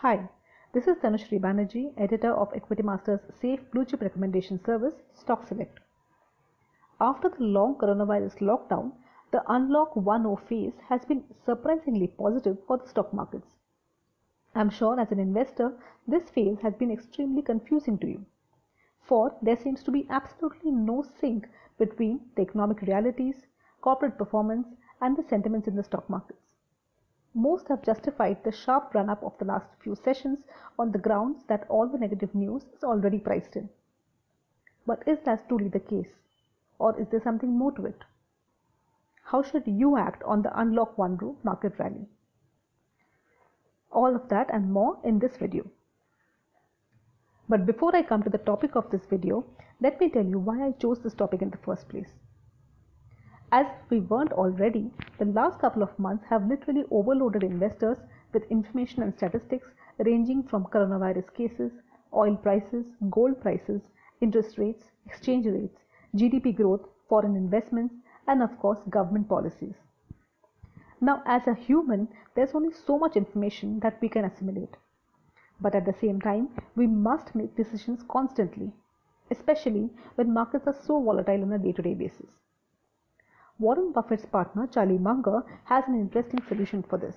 Hi, this is Tanushree Banerjee, editor of Equity Master's safe blue chip recommendation service, Stock Select. After the long coronavirus lockdown, the Unlock 1.0 phase has been surprisingly positive for the stock markets. I'm sure as an investor, this phase has been extremely confusing to you, for there seems to be absolutely no sync between the economic realities, corporate performance, and the sentiments in the stock markets. Most have justified the sharp run-up of the last few sessions on the grounds that all the negative news is already priced in. But is that truly the case? Or is there something more to it? How should you act on the Unlock 1.0 market rally? All of that and more in this video. But before I come to the topic of this video, let me tell you why I chose this topic in the first place. As we weren't already, the last couple of months have literally overloaded investors with information and statistics ranging from coronavirus cases, oil prices, gold prices, interest rates, exchange rates, GDP growth, foreign investments, and of course government policies. Now, as a human, there's only so much information that we can assimilate. But at the same time, we must make decisions constantly, especially when markets are so volatile on a day-to-day basis. Warren Buffett's partner Charlie Munger has an interesting solution for this.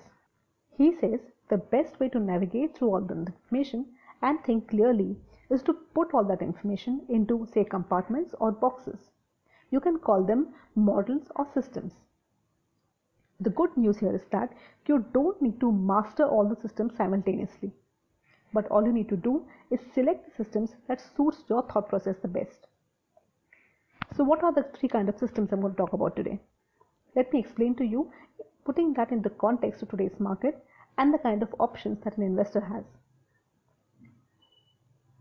He says the best way to navigate through all the information and think clearly is to put all that information into, say, compartments or boxes. You can call them models or systems. The good news here is that you don't need to master all the systems simultaneously. But all you need to do is select the systems that suits your thought process the best. So what are the three kinds of systems I'm going to talk about today? Let me explain to you, putting that in the context of today's market and the kind of options that an investor has.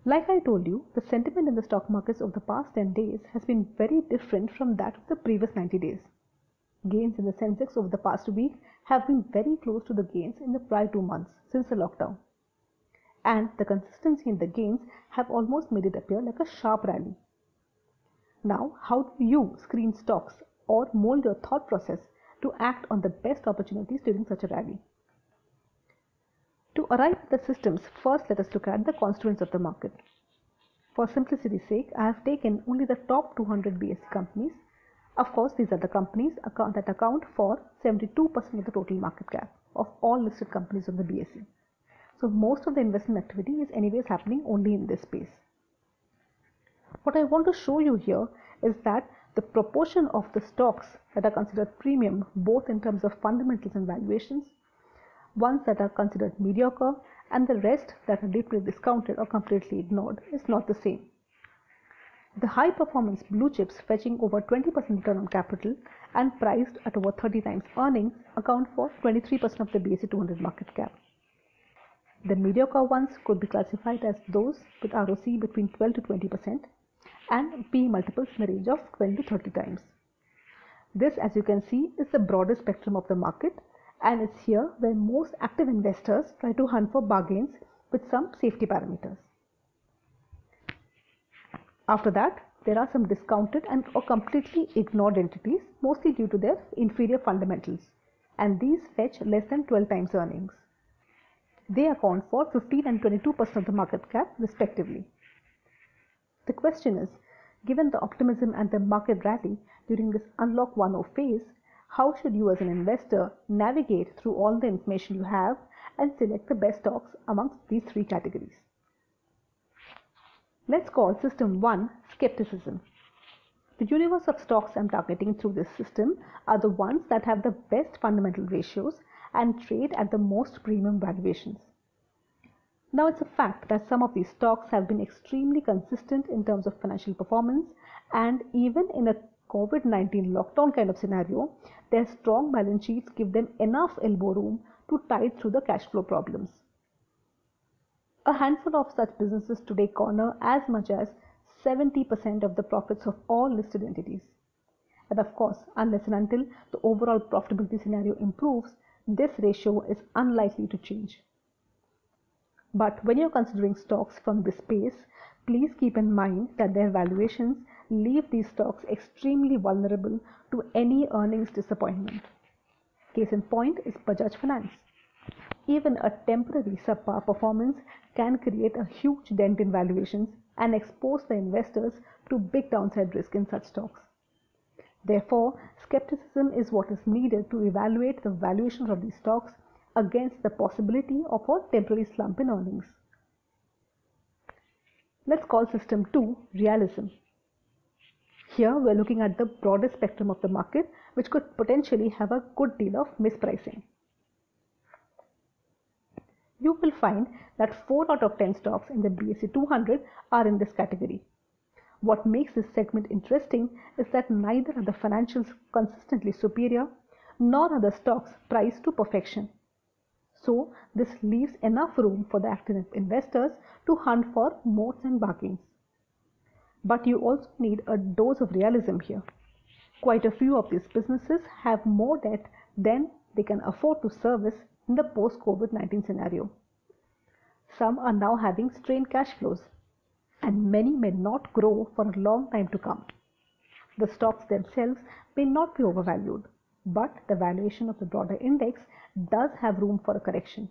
Like I told you, the sentiment in the stock markets over the past 10 days has been very different from that of the previous 90 days. Gains in the Sensex over the past week have been very close to the gains in the prior 2 months since the lockdown. And the consistency in the gains have almost made it appear like a sharp rally. Now, how do you screen stocks or mold your thought process to act on the best opportunities during such a rally? To arrive at the systems, first let us look at the constituents of the market. For simplicity's sake, I have taken only the top 200 BSE companies. Of course, these are the companies that account for 72% of the total market cap of all listed companies on the BSE. So most of the investment activity is anyways happening only in this space. What I want to show you here is that the proportion of the stocks that are considered premium, both in terms of fundamentals and valuations, ones that are considered mediocre, and the rest that are deeply discounted or completely ignored, is not the same. The high performance blue chips fetching over 20% return on capital and priced at over 30 times earnings account for 23% of the BSE 200 market cap. The mediocre ones could be classified as those with ROC between 12 to 20% and P multiples in the range of 20 to 30 times. This, as you can see, is the broader spectrum of the market, and it's here where most active investors try to hunt for bargains with some safety parameters. After that, there are some discounted and or completely ignored entities, mostly due to their inferior fundamentals, and these fetch less than 12 times earnings. They account for 15 and 22% of the market cap respectively. The question is, given the optimism and the market rally during this Unlock 1.0 phase, how should you as an investor navigate through all the information you have and select the best stocks amongst these three categories? Let's call System 1 Skepticism. The universe of stocks I'm targeting through this system are the ones that have the best fundamental ratios and trade at the most premium valuations. Now, it's a fact that some of these stocks have been extremely consistent in terms of financial performance, and even in a COVID-19 lockdown kind of scenario, their strong balance sheets give them enough elbow room to tide through the cash flow problems. A handful of such businesses today corner as much as 70% of the profits of all listed entities. And of course, unless and until the overall profitability scenario improves, this ratio is unlikely to change. But when you're considering stocks from this space, please keep in mind that their valuations leave these stocks extremely vulnerable to any earnings disappointment. Case in point is Bajaj Finance. Even a temporary subpar performance can create a huge dent in valuations and expose the investors to big downside risk in such stocks. Therefore, skepticism is what is needed to evaluate the valuations of these stocks against the possibility of a temporary slump in earnings. Let's call system 2 realism. Here we're looking at the broader spectrum of the market, which could potentially have a good deal of mispricing. You will find that 4 out of 10 stocks in the BSE 200 are in this category. What makes this segment interesting is that neither are the financials consistently superior, nor are the stocks priced to perfection. So this leaves enough room for the active investors to hunt for moats and bargains. But you also need a dose of realism here. Quite a few of these businesses have more debt than they can afford to service in the post-COVID-19 scenario. Some are now having strained cash flows, and many may not grow for a long time to come. The stocks themselves may not be overvalued, but the valuation of the broader index does have room for a correction.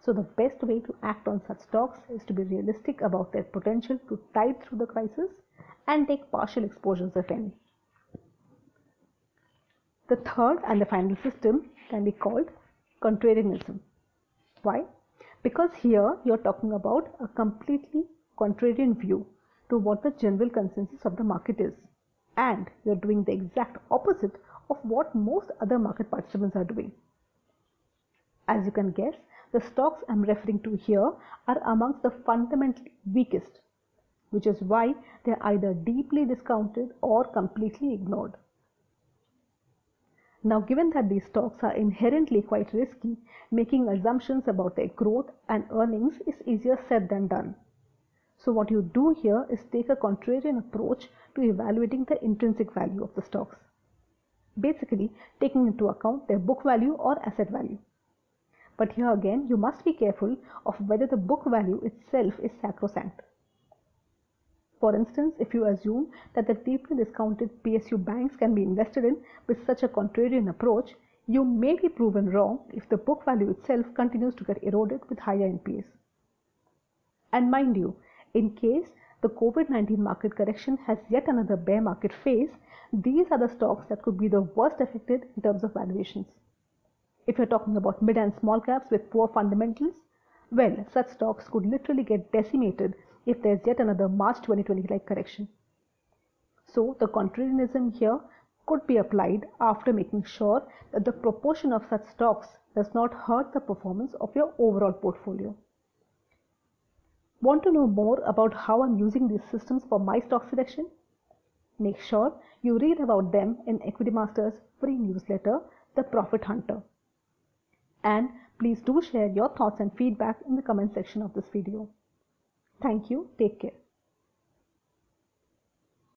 So the best way to act on such stocks is to be realistic about their potential to tide through the crisis and take partial exposures if any. The third and the final system can be called contrarianism. Why? Because here you're talking about a completely contrarian view to what the general consensus of the market is, and you're doing the exact opposite of what most other market participants are doing. As you can guess, the stocks I'm referring to here are amongst the fundamentally weakest, which is why they're either deeply discounted or completely ignored. Now, given that these stocks are inherently quite risky, making assumptions about their growth and earnings is easier said than done. So what you do here is take a contrarian approach to evaluating the intrinsic value of the stocks, basically taking into account their book value or asset value. But here again, you must be careful of whether the book value itself is sacrosanct. For instance, if you assume that the deeply discounted PSU banks can be invested in with such a contrarian approach, you may be proven wrong if the book value itself continues to get eroded with higher NPAs. And mind you, in case the COVID-19 market correction has yet another bear market phase, these are the stocks that could be the worst affected in terms of valuations. If you're talking about mid and small caps with poor fundamentals, well, such stocks could literally get decimated if there's yet another March 2020-like correction. So the contrarianism here could be applied after making sure that the proportion of such stocks does not hurt the performance of your overall portfolio. Want to know more about how I'm using these systems for my stock selection? Make sure you read about them in Equity Master's free newsletter, The Profit Hunter. And please do share your thoughts and feedback in the comment section of this video. Thank you. Take care.